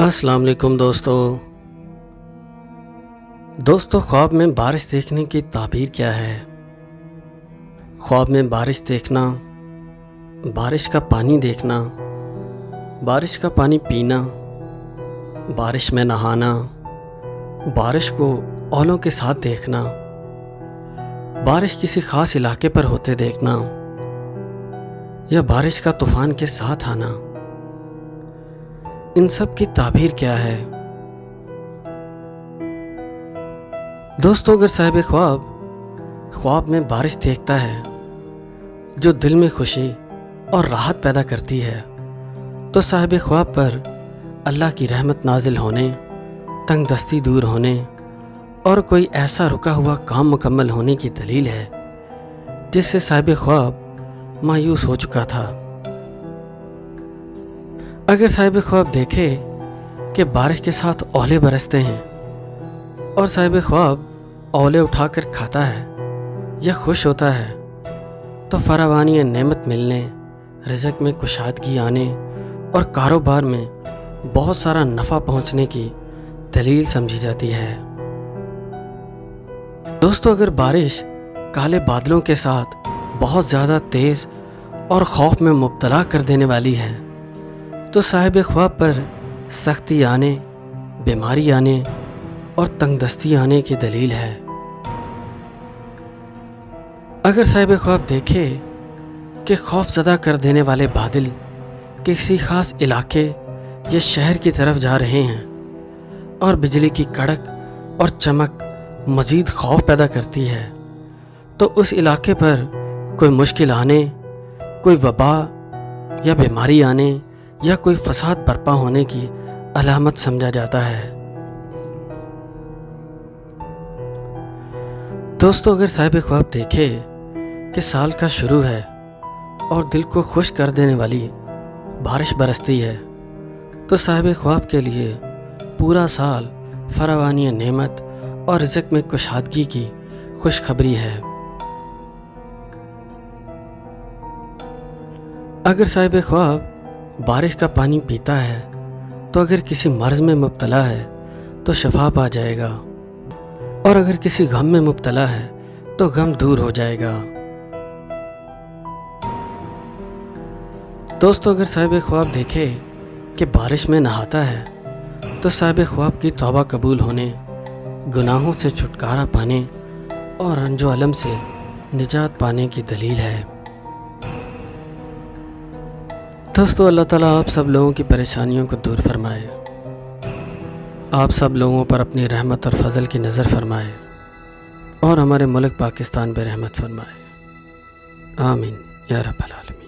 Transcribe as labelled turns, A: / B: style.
A: السلام علیکم دوستو خواب میں بارش دیکھنے کی تعبیر کیا ہے؟ خواب میں بارش دیکھنا، بارش کا پانی دیکھنا، بارش کا پانی پینا، بارش میں نہانا، بارش کو اولوں کے ساتھ دیکھنا، بارش کسی خاص علاقے پر ہوتے دیکھنا یا بارش کا طوفان کے ساتھ آنا، ان سب کی تعبیر کیا ہے؟ دوستو اگر صاحب خواب میں بارش دیکھتا ہے جو دل میں خوشی اور راحت پیدا کرتی ہے تو صاحب خواب پر اللہ کی رحمت نازل ہونے، تنگ دستی دور ہونے اور کوئی ایسا رکا ہوا کام مکمل ہونے کی دلیل ہے جس سے صاحب خواب مایوس ہو چکا تھا۔ اگر صاحب خواب دیکھے کہ بارش کے ساتھ اولے برستے ہیں اور صاحب خواب اولے اٹھا کر کھاتا ہے یا خوش ہوتا ہے تو فراوانی نعمت ملنے، رزق میں کشادگی آنے اور کاروبار میں بہت سارا نفع پہنچنے کی دلیل سمجھی جاتی ہے۔ دوستو اگر بارش کالے بادلوں کے ساتھ بہت زیادہ تیز اور خوف میں مبتلا کر دینے والی ہے تو صاحب خواب پر سختی آنے، بیماری آنے اور تنگ دستی آنے کی دلیل ہے۔ اگر صاحب خواب دیکھے کہ خوف زدہ کر دینے والے بادل کسی خاص علاقے یا شہر کی طرف جا رہے ہیں اور بجلی کی کڑک اور چمک مزید خوف پیدا کرتی ہے تو اس علاقے پر کوئی مشکل آنے، کوئی وبا یا بیماری آنے یا کوئی فساد برپا ہونے کی علامت سمجھا جاتا ہے۔ دوستو اگر صاحب خواب دیکھے کہ سال کا شروع ہے اور دل کو خوش کر دینے والی بارش برستی ہے تو صاحب خواب کے لیے پورا سال فراوانی نعمت اور رزق میں کشادگی کی خوشخبری ہے۔ اگر صاحب خواب بارش کا پانی پیتا ہے تو اگر کسی مرض میں مبتلا ہے تو شفا پا جائے گا اور اگر کسی غم میں مبتلا ہے تو غم دور ہو جائے گا۔ دوستو اگر صاحب خواب دیکھے کہ بارش میں نہاتا ہے تو صاحب خواب کی توبہ قبول ہونے، گناہوں سے چھٹکارا پانے اور رنج و الم سے نجات پانے کی دلیل ہے۔ دوستو اللہ تعالیٰ آپ سب لوگوں کی پریشانیوں کو دور فرمائے، آپ سب لوگوں پر اپنی رحمت اور فضل کی نظر فرمائے اور ہمارے ملک پاکستان پہ رحمت فرمائے، آمین یا رب العالمین۔